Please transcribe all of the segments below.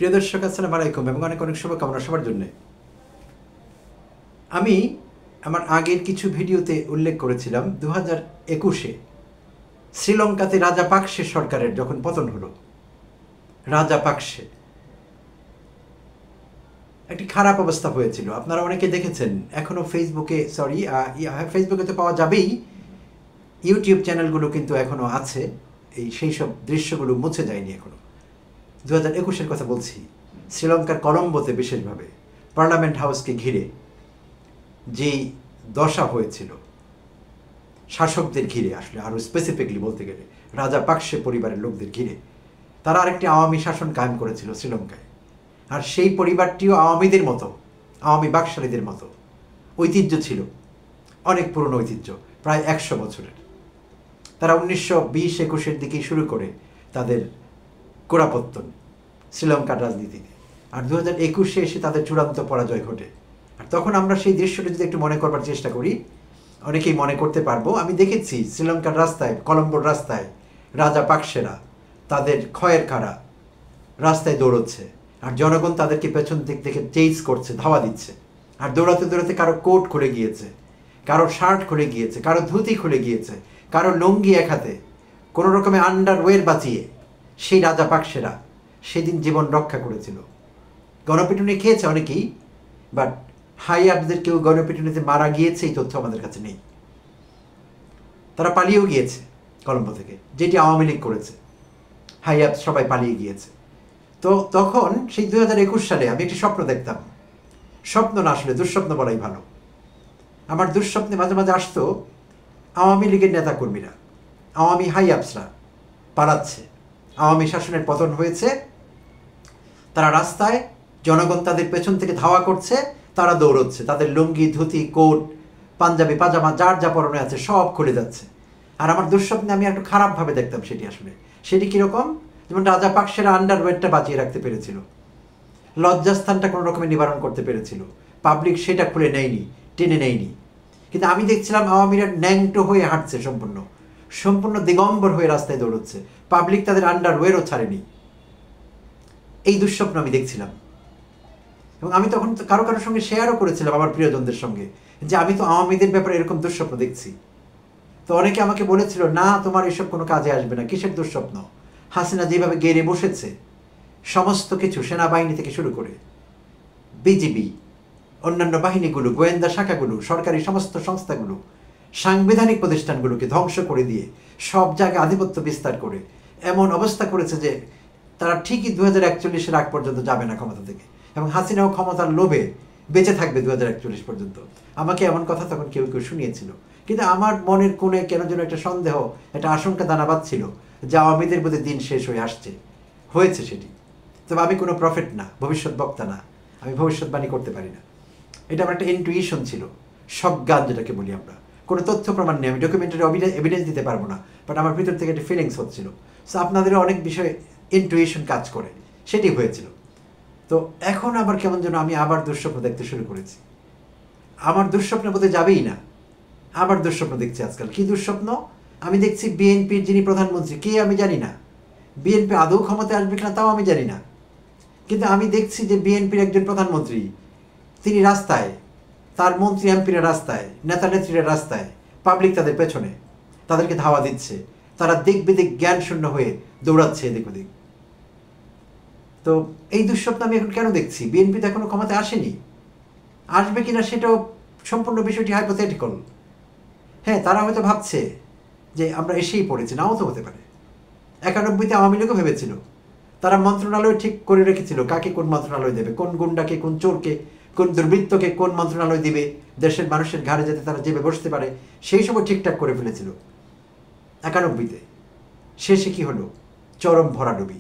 প্রিয় দর্শক, আসসালামু আলাইকুম এবং অনেক অনেক শুভকামনা সবার জন্য। আমি আমার আগের কিছু ভিডিওতে উল্লেখ করেছিলাম 2021-এ শ্রীলঙ্কাতে রাজাপাকসে সরকারের যখন পতন হলো, রাজাপাকসে একটি খারাপ অবস্থা হয়েছিল। আপনারা অনেকে দেখেছেন, এখনও ফেসবুকে ফেসবুকে তো পাওয়া যাবেই, ইউটিউব চ্যানেলগুলো কিন্তু এখনও আছে, সেই সব দৃশ্যগুলো মুছে যায়নি এখনও। 2021-এর কথা বলছি। শ্রীলঙ্কার কলম্বোতে বিশেষভাবে পার্লামেন্ট হাউসকে ঘিরে যেই দশা হয়েছিল, শাসকদের ঘিরে, আসলে আরও স্পেসিফিকলি বলতে গেলে রাজাপাকসে পরিবারের লোকদের ঘিরে, তারা আরেকটি আওয়ামী শাসন কায়েম করেছিল শ্রীলঙ্কায়। আর সেই পরিবারটিও আওয়ামীদের মতো, আওয়ামী বাকশালীদের মতো ঐতিহ্য ছিল, অনেক পুরনো ঐতিহ্য, প্রায় 100 বছরের। তারা 1920-21-এর দিকেই শুরু করে তাদের গোড়াপত্তন শ্রীলঙ্কার রাজনীতিতে, আর 2021-এ এসে তাদের চূড়ান্ত পরাজয় ঘটে। আর তখন আমরা সেই দৃশ্যটা যদি একটু মনে করবার চেষ্টা করি, অনেকেই মনে করতে পারবো, আমি দেখেছি শ্রীলঙ্কার রাস্তায়, কলম্বোর রাস্তায় রাজাপাকসেরা তাদের খয়ের কারা রাস্তায় দৌড়চ্ছে, আর জনগণ তাদেরকে পেছন দিক থেকে চেইজ করছে, ধাওয়া দিচ্ছে। আর দৌড়াতে দৌড়াতে কারো কোট খুলে গিয়েছে, কারো শার্ট খুলে গিয়েছে, কারো ধুতি খুলে গিয়েছে, কারো লুঙ্গি এক হাতে, কোনো রকমে আন্ডারওয়্যার বাঁচিয়ে সেই রাজাপাকসেরা সেদিন জীবন রক্ষা করেছিল। গণপিটুনি খেয়েছে অনেকেই, বাট হাই আপদের কেউ গণপিটুনিতে মারা গিয়েছে এই তথ্য আমাদের কাছে নেই। তারা পালিয়েও গিয়েছে কলম্বো থেকে, যেটি আওয়ামী লীগ করেছে। হাই আপ সবাই পালিয়ে গিয়েছে। তো তখন সেই 2021 সালে আমি একটি স্বপ্ন দেখতাম, স্বপ্ন না, আসলে দুঃস্বপ্ন বলাই ভালো। আমার দুঃস্বপ্নে মাঝে মাঝে আসতো আওয়ামী লীগের নেতাকর্মীরা, আওয়ামী হাই আপসরা পালাচ্ছে, আওয়ামী শাসনের পতন হয়েছে, তারা রাস্তায়, জনগণ তাদের পেছন থেকে ধাওয়া করছে, তারা দৌড়চ্ছে, তাদের লুঙ্গি, ধুতি, কোট, পাঞ্জাবি, পাজামা যার যা পরনে আছে সব খুলে যাচ্ছে। আর আমার দুঃস্বপ্নে আমি একটু খারাপভাবে দেখতাম সেটি। আসলে সেটি কীরকম, যেমন রাজাপাকসেরা আন্ডারওয়্যারটা বাঁচিয়ে রাখতে পেরেছিল, লজ্জাস্থানটা কোনো রকমের নিবারণ করতে পেরেছিল, পাবলিক সেটা খুলে নেয়নি, টেনে নেয়নি। কিন্তু আমি দেখছিলাম আওয়ামীরা ন্যাংটো হয়ে হাঁটছে, সম্পূর্ণ দিগম্বর হয়ে রাস্তায় দৌড়চ্ছে, পাবলিক তাদের আন্ডারওয়্যারও ছাড়েনি। এই দুঃস্বপ্ন আমি দেখছিলাম, এবং আমি তখন কারোর সঙ্গে শেয়ারও করেছিলাম, আমার প্রিয়জনদের সঙ্গে, যে আমি তো আওয়ামীদের ব্যাপারে এরকম দুঃস্বপ্ন দেখছি। তো অনেকে আমাকে বলেছিল, না তোমার এসব কোনো কাজে আসবে না, কিসের দুঃস্বপ্ন, হাসিনা যেভাবে গেড়ে বসেছে সমস্ত কিছু, সেনাবাহিনী থেকে শুরু করে বিজিবি, অন্যান্য বাহিনীগুলো, গোয়েন্দা শাখাগুলো, সরকারি সমস্ত সংস্থাগুলো, সাংবিধানিক প্রতিষ্ঠানগুলোকে ধ্বংস করে দিয়ে সব জায়গায় আধিপত্য বিস্তার করে এমন অবস্থা করেছে যে তারা ঠিকই 2041-এর আগ পর্যন্ত যাবে না ক্ষমতা থেকে, এবং হাসিনাও ক্ষমতার লোভে বেঁচে থাকবে 2041 পর্যন্ত। আমাকে এমন কথা তখন কেউ কেউ শুনিয়েছিল, কিন্তু আমার মনের কোণে কেন যেন একটা সন্দেহ, একটা আশঙ্কা দানা বাঁধছিল যে আওয়ামীদের বোধে দিন শেষ হয়ে আসছে, হয়েছে সেটি। তবে আমি কোনো প্রফেট না, ভবিষ্যৎ বক্তা না, আমি ভবিষ্যৎবাণী করতে পারি না। এটা আমার একটা ইন্টুইশন ছিল, সজ্ঞান যেটাকে বলি আমরা। কোনো তথ্য প্রমাণ নেই, আমি ডকুমেন্টারি এভিডেন্স দিতে পারবো না, বাট আমার ভিতর থেকে একটা ফিলিংস হচ্ছিল। সো আপনাদেরও অনেক বিষয়ে ইন্টুইশন কাজ করে, সেটি হয়েছিল। তো এখন আবার কেমন যেন আমি আবার দুঃস্বপ্ন দেখতে শুরু করেছি। আমার দুঃস্বপ্ন বোধে যাবেই না, আবার দুঃস্বপ্ন দেখছি আজকাল। কি দুঃস্বপ্ন? আমি দেখছি বিএনপির যিনি প্রধানমন্ত্রী, কে আমি জানি না, বিএনপি আদৌ ক্ষমতায় আসবে কিনা তাও আমি জানি না, কিন্তু আমি দেখছি যে বিএনপির একজন প্রধানমন্ত্রী, তিনি রাস্তায়, তার মন্ত্রী এমপিরা রাস্তায়, নেতা নেত্রীরা রাস্তায়, পাবলিক তাদের পেছনে, তাদেরকে ধাওয়া দিচ্ছে, তারা দিক বিদিক জ্ঞান শূন্য হয়ে দৌড়াচ্ছে এদিক ওদিক। তো এই দুঃস্বপ্ন আমি এখন কেন দেখছি? বিএনপি তো এখনো ক্ষমতায় আসেনি, আসবে কিনা সেটাও সম্পূর্ণ বিষয়টি হাইপোথেটিক্যাল। হ্যাঁ, তারা হয়তো ভাবছে যে আমরা এসেই পড়েছি, নাও তো হতে পারে। 91-তে আওয়ামী লীগও ভেবেছিল, তারা মন্ত্রণালয় ঠিক করে রেখেছিল কাকে কোন মন্ত্রণালয় দেবে, কোন গুন্ডাকে, কোন চোরকে, কোন দুর্বৃত্তকে কোন মন্ত্রণালয় দিবে, দেশের মানুষের ঘাড়ে যাতে তারা যেবে বসতে পারে, সেই সময় ঠিকঠাক করে ফেলেছিল 91-তে। শেষে কি হলো? চরম ভরাডুবি।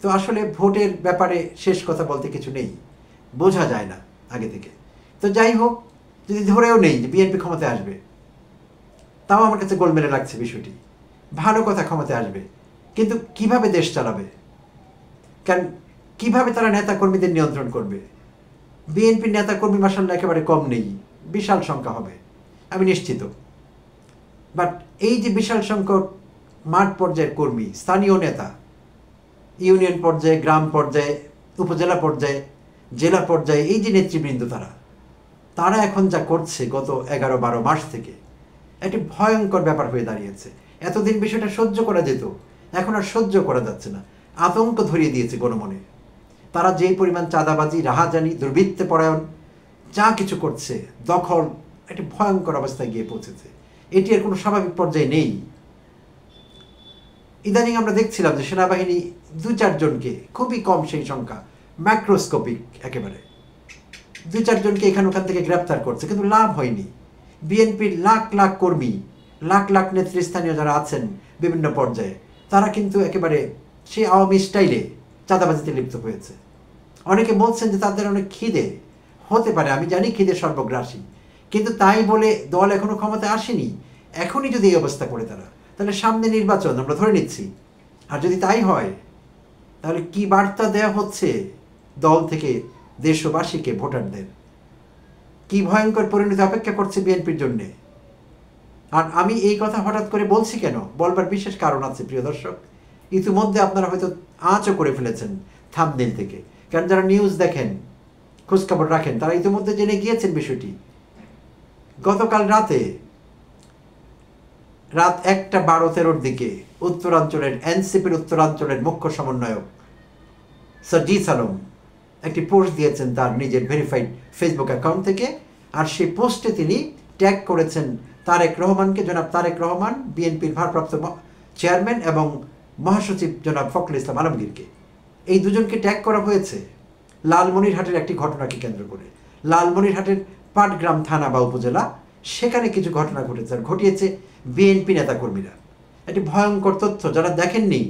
তো আসলে ভোটের ব্যাপারে শেষ কথা বলতে কিছু নেই, বোঝা যায় না আগে থেকে। তো যাই হোক, যদি ধরেও নেই যে বিএনপি ক্ষমতায় আসবে, তাও আমার কাছে গোলমেলে লাগছে বিষয়টি। ভালো কথা, ক্ষমতায় আসবে, কিন্তু কিভাবে দেশ চালাবে? কারণ কিভাবে তারা নেতাকর্মীদের নিয়ন্ত্রণ করবে? বিএনপির নেতাকর্মী মাসাল্লাহ একেবারে কম নেই, বিশাল সংখ্যা হবে আমি নিশ্চিত। বাট এই যে বিশাল সংখ্যক মাঠ পর্যায়ের কর্মী, স্থানীয় নেতা, ইউনিয়ন পর্যায়ে, গ্রাম পর্যায়ে, উপজেলা পর্যায়ে, জেলা পর্যায়ে, এই যে নেতৃবৃন্দ তারা এখন যা করছে গত 11-12 মাস থেকে একটি ভয়ঙ্কর ব্যাপার হয়ে দাঁড়িয়েছে। এতদিন বিষয়টা সহ্য করা যেত, এখন আর সহ্য করা যাচ্ছে না। আতঙ্ক ধরিয়ে দিয়েছে গণমনে। তারা যেই পরিমাণ চাঁদাবাজি, রাহাজানি, দুর্বৃত্তে পরায়ণ যা কিছু করছে, দখল, একটি ভয়ঙ্কর অবস্থায় গিয়ে পৌঁছেছে। এটি আর কোনো স্বাভাবিক পর্যায়ে নেই। ইদানিং আমরা দেখছিলাম যে সেনাবাহিনী 2-4 জনকে, খুবই কম সেই সংখ্যা, ম্যাক্রোস্কোপিক একেবারে 2-4 জনকে এখান ওখান থেকে গ্রেপ্তার করছে, কিন্তু লাভ হয়নি। বিএনপির লাখ লাখ কর্মী, লাখ লাখ নেতৃস্থানীয় যারা আছেন বিভিন্ন পর্যায়ে, তারা কিন্তু একেবারে সেই আওয়ামী স্টাইলে চাঁদাবাজিতে লিপ্ত হয়েছে। অনেকে বলছেন যে তাদের অনেক খিদে, হতে পারে, আমি জানি খিদে সর্বগ্রাসী, কিন্তু তাই বলে দল এখনো ক্ষমতায় আসেনি। এখনই যদি এই অবস্থা করে তাহলে সামনে নির্বাচন আমরা ধরে নিচ্ছি, আর যদি তাই হয় তাহলে কি বার্তা দেওয়া হচ্ছে দল থেকে দেশবাসীকে, ভোটারদের? কি ভয়ঙ্কর পরিণতি অপেক্ষা করছে বিএনপির জন্যে। আর আমি এই কথা হঠাৎ করে বলছি কেন, বলবার বিশেষ কারণ আছে প্রিয় দর্শক। ইতিমধ্যে আপনারা হয়তো আঁচও করে ফেলেছেন থাম্বনেল থেকে, কারণ যারা নিউজ দেখেন, খোঁজখবর রাখেন, তারা ইতিমধ্যে জেনে গিয়েছেন বিষয়টি। গতকাল রাতে রাত 1:12-13 দিকে উত্তরাঞ্চলের এনসিপির উত্তরাঞ্চলের মুখ্য সমন্বয়ক সার্জিস আলম একটি পোস্ট দিয়েছেন তার নিজের ভেরিফাইড ফেসবুক অ্যাকাউন্ট থেকে। আর সেই পোস্টে তিনি ট্যাগ করেছেন তারেক রহমানকে, জনাব তারেক রহমান, বিএনপির ভারপ্রাপ্ত চেয়ারম্যান, এবং মহাসচিব জনাব ফখরুল ইসলাম আলমগীরকে। এই দুজনকে ট্যাগ করা হয়েছে লালমনিরহাটের একটি ঘটনাকে কেন্দ্র করে। লালমনিরহাটের পাটগ্রাম থানা বা উপজেলা, সেখানে কিছু ঘটনা ঘটেছে, আর ঘটিয়েছে বিএনপি নেতাকর্মীরা। এটি ভয়ঙ্কর তথ্য, যারা দেখেননি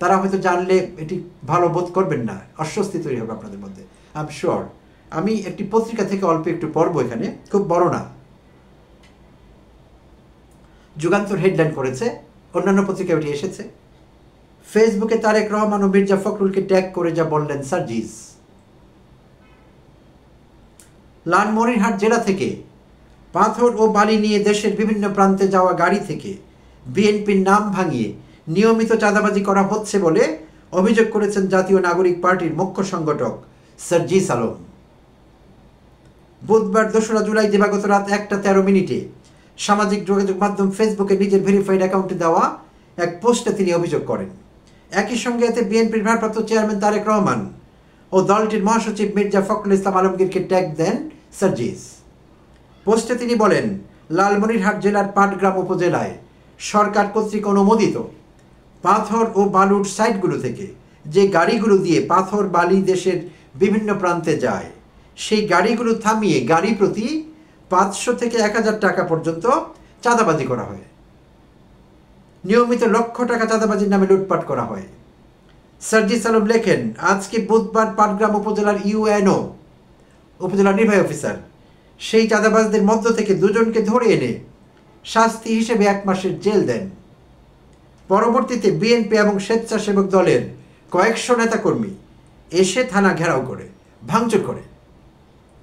তারা হয়তো জানলে এটি ভালো বোধ করবেন না, অস্বস্তি তৈরি হবে আপনাদের মধ্যে, আই এম শিওর। আমি একটি পত্রিকা থেকে অল্প একটু পড়ব, এখানে খুব বড় না। যুগান্তর হেডলাইন করেছে, অন্যান্য পত্রিকায় এটি এসেছে। ফেসবুকে তারেক রহমান ও মির্জা ফখরুলকে ট্যাগ করে যা বললেন সার্জিস। লালমনিরহাট জেলা থেকে পাথর ও বালি নিয়ে দেশের বিভিন্ন প্রান্তে যাওয়া গাড়ি থেকে বিএনপির নাম ভাঙিয়ে নিয়মিত চাঁদাবাজি করা হচ্ছে বলে অভিযোগ করেছেন জাতীয় নাগরিক পার্টির মুখ্য সংগঠক সার্জিস আলম। বুধবার 2রা জুলাই দিবাগত রাত 1:13 সামাজিক যোগাযোগ মাধ্যম ফেসবুকে নিজের ভেরিফাইড অ্যাকাউন্টে দেওয়া এক পোস্টে তিনি অভিযোগ করেন। একই সঙ্গে এতে বিএনপির ভারপ্রাপ্ত চেয়ারম্যান তারেক রহমান ও দলটির মহাসচিব মির্জা ফখরুল ইসলাম আলমগীরকে ট্যাগ দেন সার্জিস। পোস্টে তিনি বলেন, লালমনিরহাট জেলার পাটগ্রাম উপজেলায় সরকার কর্তৃক অনুমোদিত পাথর ও বালুর সাইটগুলো থেকে যে গাড়িগুলো দিয়ে পাথর বালি দেশের বিভিন্ন প্রান্তে যায়, সেই গাড়িগুলো থামিয়ে গাড়ি প্রতি 500 থেকে 1000 টাকা পর্যন্ত চাঁদাবাজি করা হয়। নিয়মিত লক্ষ টাকা চাঁদাবাজির নামে লুটপাট করা হয়। সার্জিস আলম লেখেন, আজকে বুধবার পাটগ্রাম উপজেলার ইউএনও, উপজেলা নির্বাহী অফিসার, সেই চাঁদাবাজদের মধ্য থেকে 2 জনকে ধরে এনে শাস্তি হিসেবে 1 মাসের জেল দেন। পরবর্তীতে বিএনপি এবং স্বেচ্ছাসেবক দলের কয়েকশো নেতাকর্মী এসে থানা ঘেরাও করে, ভাঙচুর করে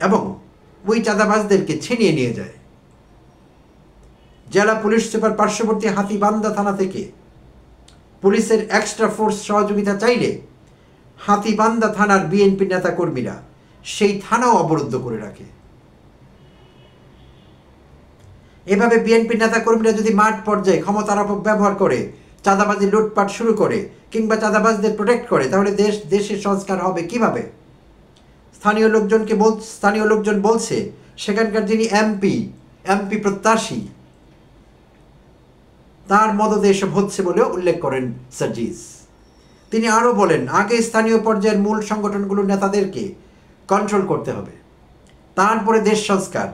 এবং ওই চাঁদাবাজদেরকে ছিনিয়ে নিয়ে যায়। জেলা পুলিশ সুপার পার্শ্ববর্তী হাতীবান্ধা থানা থেকে পুলিশের এক্সট্রা ফোর্স সহযোগিতা চাইলে হাতীবান্ধা থানার বিএনপি নেতাকর্মীরা সেই থানাও অবরুদ্ধ করে রাখে। এভাবে বিএনপি নেতাকর্মীরা যদি মাঠ পর্যায়ে ক্ষমতার অপব্যবহার করে চাঁদাবাজি লুটপাট শুরু করে কিংবা চাঁদাবাজদের প্রোটেক্ট করে, তাহলে দেশের সংস্কার হবে কিভাবে? স্থানীয় লোকজন বলছে সেখানকার যিনি এমপি প্রত্যাশী, তার মদদে এসব হচ্ছে বলেও উল্লেখ করেন সার্জিস। তিনি আরও বলেন, আগে স্থানীয় পর্যায়ের মূল সংগঠনগুলোর নেতাদেরকে কন্ট্রোল করতে হবে, তারপরে দেশ সংস্কার।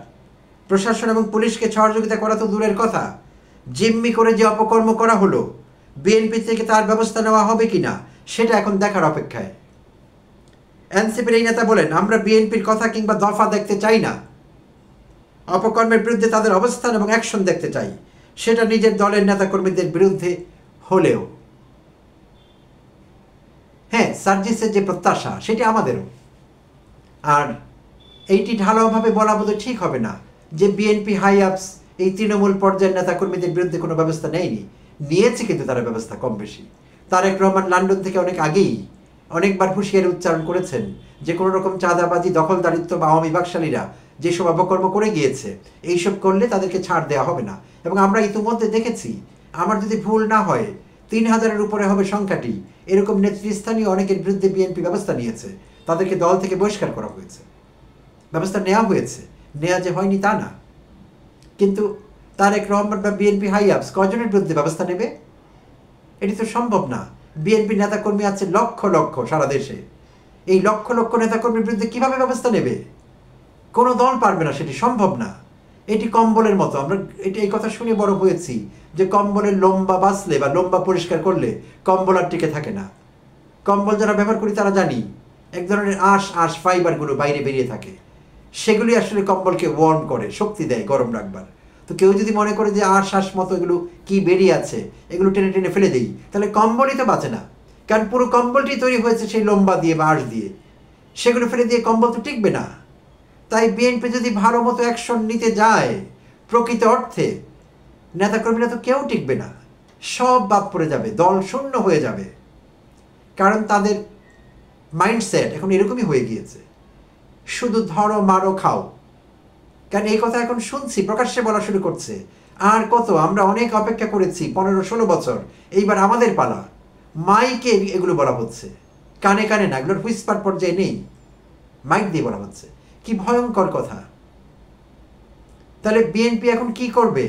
প্রশাসন এবং পুলিশকে সহযোগিতা করা তো দূরের কথা, জিম্মি করে যে অপকর্ম করা হলো, বিএনপি থেকে তার ব্যবস্থা নেওয়া হবে কিনা সেটা এখন দেখার অপেক্ষায়। এনসিপির এই নেতা বলেন, আমরা বিএনপির কথা কিংবা দফা দেখতে চাই না, অপকর্মের বিরুদ্ধে তাদের অবস্থান এবং অ্যাকশন দেখতে চাই, সেটা নিজের দলের নেতাকর্মীদের বিরুদ্ধে হলেও। হ্যাঁ, সার্জিসের যে প্রত্যাশা সেটি আমাদেরও। আর এইটি ঢালাওভাবে বলা বোধহয় ঠিক হবে না যে বিএনপি হাই আপস এই তৃণমূল পর্যায়ের নেতাকর্মীদের বিরুদ্ধে কোনো ব্যবস্থা নেয়নি। নিয়েছে কিন্তু তারা ব্যবস্থা কম বেশি। তারেক রহমান লন্ডন থেকে অনেক আগেই অনেকবার হুঁশিয়ারি উচ্চারণ করেছেন যে কোনো রকম চাঁদাবাজি, দখলদারিত্ব বা আওয়ামী বাকশালীরা যেসব অপকর্ম করে গিয়েছে এইসব করলে তাদেরকে ছাড় দেওয়া হবে না। এবং আমরা ইতিমধ্যে দেখেছি, আমার যদি ভুল না হয় 3000-এর উপরে হবে সংখ্যাটি, এরকম নেতৃস্থানীয় অনেকের বিরুদ্ধে বিএনপি ব্যবস্থা নিয়েছে, তাদেরকে দল থেকে বহিষ্কার করা হয়েছে, ব্যবস্থা নেওয়া হয়েছে। নেওয়া যে হয়নি তা না, কিন্তু তারেক রহমান বা বিএনপি হাই আপস কজনের বিরুদ্ধে ব্যবস্থা নেবে? এটি তো সম্ভব না। বিএনপি নেতাকর্মী আছে লক্ষ লক্ষ সারা দেশে, এই লক্ষ লক্ষ নেতাকর্মীর বিরুদ্ধে কিভাবে ব্যবস্থা নেবে? কোনো দল পারবে না, সেটি সম্ভব না। এটি কম্বলের মতো, আমরা এই কথা শুনে বড় হয়েছি যে কম্বলের লম্বা বাঁচলে বা লম্বা পরিষ্কার করলে কম্বল আর টিকে থাকে না। কম্বল যারা ব্যবহার করি তারা জানি এক ধরনের আঁশ ফাইবারগুলো বাইরে বেরিয়ে থাকে, সেগুলি আসলে কম্বলকে ওয়ার্ম করে, শক্তি দেয় গরম রাখবার। তো কেউ যদি মনে করে যে আঁশ মতো এগুলো কি বেরিয়ে আছে, এগুলো টেনে টেনে ফেলে দেই, তাহলে কম্বলই তো বাঁচে না। কারণ পুরো কম্বলটি তৈরি হয়েছে সেই লম্বা দিয়ে বা আঁশ দিয়ে, সেগুলো ফেলে দিয়ে কম্বল তো টিকবে না। তাই বিএনপি যদি ভালো মতো অ্যাকশন নিতে যায় প্রকৃত অর্থে, নেতাকর্মীরা তো কেউ টিকবে না, সব বাদ পড়ে যাবে, দল শূন্য হয়ে যাবে। কারণ তাদের মাইন্ডসেট এখন এরকমই হয়ে গিয়েছে, শুধু ধরো মারো খাও। কারণ এই কথা এখন শুনছি, প্রকাশ্যে বলা শুরু করছে। আর কত, আমরা অনেক অপেক্ষা করেছি 15-16 বছর, এইবার আমাদের পালা। মাইকে এগুলো বলা হচ্ছে, কানে কানে না, এগুলোর হুইসপার পর্যায়ে নেই, মাইক দিয়ে বলা হচ্ছে। কি ভয়ঙ্কর কথা! তাহলে বিএনপি এখন কি করবে?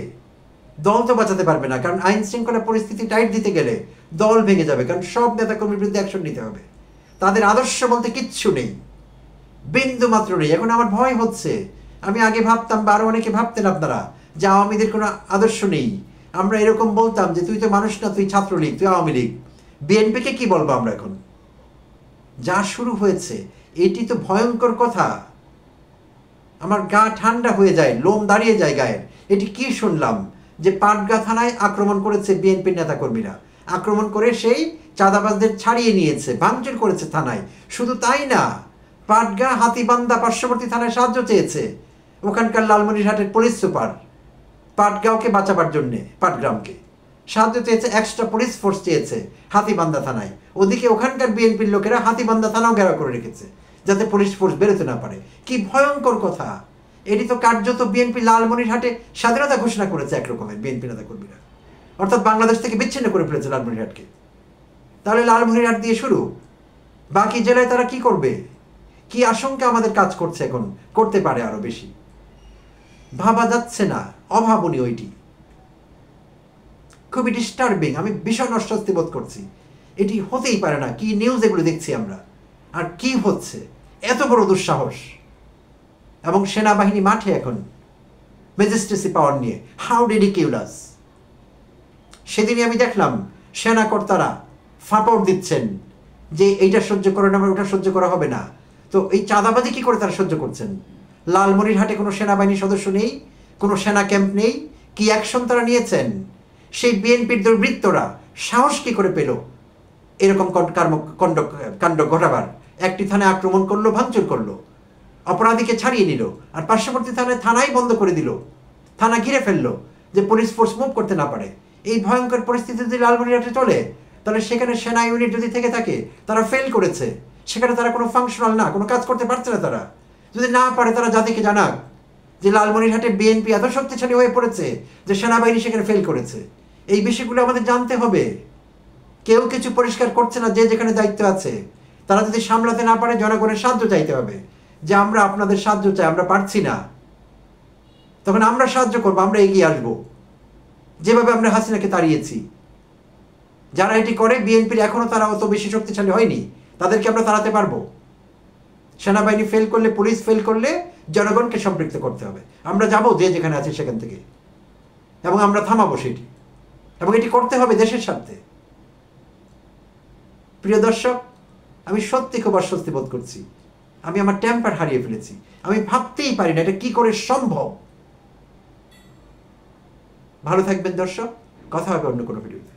দল তো বাঁচাতে পারবে না, কারণ আইন শৃঙ্খলা পরিস্থিতি টাইট দিতে গেলে দল ভেঙে যাবে, কারণ সব নেতাকর্মীর বিরুদ্ধে অ্যাকশন নিতে হবে। তাদের আদর্শ বলতে কিচ্ছু নেই, বিন্দু মাত্র নেই। এখন আমার ভয় হচ্ছে, আমি আগে ভাবতাম বা আরো অনেকে ভাবতেন আপনারা যে আওয়ামীদের কোনো আদর্শ নেই। আমরা এরকম বলতাম যে তুই তো মানুষ না, তুই ছাত্রলীগ, তুই আওয়ামী লীগ। বিএনপিকে কি বলবো আমরা এখন? যা শুরু হয়েছে এটি তো ভয়ঙ্কর কথা। আমার গা ঠান্ডা হয়ে যায়, লোম দাঁড়িয়ে যায় গায়ের। এটি কি শুনলাম যে পাটগাঁ থানায় আক্রমণ করেছে বিএনপির নেতাকর্মীরা, আক্রমণ করে সেই চাঁদাবাজদের ছাড়িয়ে নিয়েছে, ভাঙচুর করেছে থানায়। শুধু তাই না, পাটগাঁ হাতীবান্ধা পার্শ্ববর্তী থানায় সাহায্য চেয়েছে ওখানকার লালমনিরহাটের পুলিশ সুপার, পাটগাঁওকে বাঁচাবার জন্যে, পাটগ্রামকে সাহায্য চেয়েছে, এক্সট্রা পুলিশ ফোর্স চেয়েছে হাতীবান্ধা থানায়। ওদিকে ওখানকার বিএনপির লোকেরা হাতীবান্ধা থানাও ঘেরাও করে রেখেছে যাতে পুলিশ ফোর্স বেরোতে না পারে। কি ভয়ঙ্কর কথা! এটি তো কার্যত বিএনপি লালমনিরহাটে স্বাধীনতা ঘোষণা করেছে একরকমের বিএনপি নেতাকর্মীরা, অর্থাৎ বাংলাদেশ থেকে বিচ্ছিন্ন করে ফেলেছে লালমনিরহাটকে। তাহলে লালমনিরহাট দিয়ে শুরু, বাকি জেলায় তারা কি করবে? কি আশঙ্কা আমাদের কাজ করছে, এখন করতে পারে আরো বেশি, ভাবা যাচ্ছে না, অভাবনীয়। ওইটি খুবই ডিস্টার্বিং, আমি ভীষণ অস্বস্তি বোধ করছি। এটি হতেই পারে না। কি নিউজ এগুলো দেখছি আমরা, আর কি হচ্ছে, এত বড় দুঃসাহস! এবং সেনাবাহিনী মাঠে এখন ম্যাজিস্ট্রেসি পাওয়ার নিয়ে, হাউ রিডিকিউলাস! সেদিনই আমি দেখলাম সেনা কর্তারা ফাপড় দিচ্ছেন যে এইটা সহ্য করে না, ওটা সহ্য করা হবে না। তো এই চাঁদাবাজি কি করে তারা সহ্য করছেন? লালমনিরহাটে কোনো সেনাবাহিনীর সদস্য নেই, কোনো সেনা ক্যাম্প নেই, কি অ্যাকশন তারা নিয়েছেন? সেই বিএনপির দুর্বৃত্তরা সাহস কি করে পেল এরকম কাণ্ড ঘটাবার? একটি থানায় আক্রমণ করলো, ভাঙচুর করলো, অপরাধীকে ছাড়িয়ে নিল, আর পার্শ্ববর্তী থানায় বন্ধ করে দিল, থানা ঘিরে ফেললো যে পুলিশ ফোর্স মুভ করতে না পারে। এই ভয়ঙ্কর পরিস্থিতি যদি লালমনিরহাটে চলে, তাহলে সেখানে সেনা ইউনিট যদি থেকে থাকে, তারা ফেল করেছে, সেখানে তারা কোনো ফাংশনাল না, কোনো কাজ করতে পারছে না। তারা যদি না পারে, তারা জাতিকে জানাক যে লালমনিরহাটে বিএনপি এত শক্তিশালী হয়ে পড়েছে যে সেনাবাহিনী সেখানে ফেল করেছে। এই বিষয়গুলো আমাদের জানতে হবে। কেউ কিছু পরিষ্কার করছে না, যে যেখানে দায়িত্ব আছে তারা যদি সামলাতে না পারে, জনগণের সাহায্য চাইতে হবে যে আমরা আপনাদের সাহায্য চাই, আমরা পারছি না। তখন আমরা সাহায্য করবো, আমরা এগিয়ে আসবো, যেভাবে আমরা হাসিনাকে তাড়িয়েছি। যারা এটি করে, বিএনপির এখনো তারা অত বেশি শক্তিশালী হয়নি, তাদেরকে আমরা তাড়াতে পারবো। সেনাবাহিনী ফেল করলে, পুলিশ ফেল করলে জনগণকে সম্পৃক্ত করতে হবে। আমরা যাবো যে যেখানে আছি সেখান থেকে, এবং আমরা থামাবো সেটি, এবং এটি করতে হবে দেশের স্বার্থে। প্রিয় দর্শক, আমি সত্যি খুব অস্বস্তি বোধ করছি। আমি আমার টেম্পার হারিয়ে ফেলেছি। আমি ভাবতেই পারি না এটা কি করে সম্ভব। ভালো থাকবেন দর্শক, কথা হবে অন্য কোনো ভিডিওতে।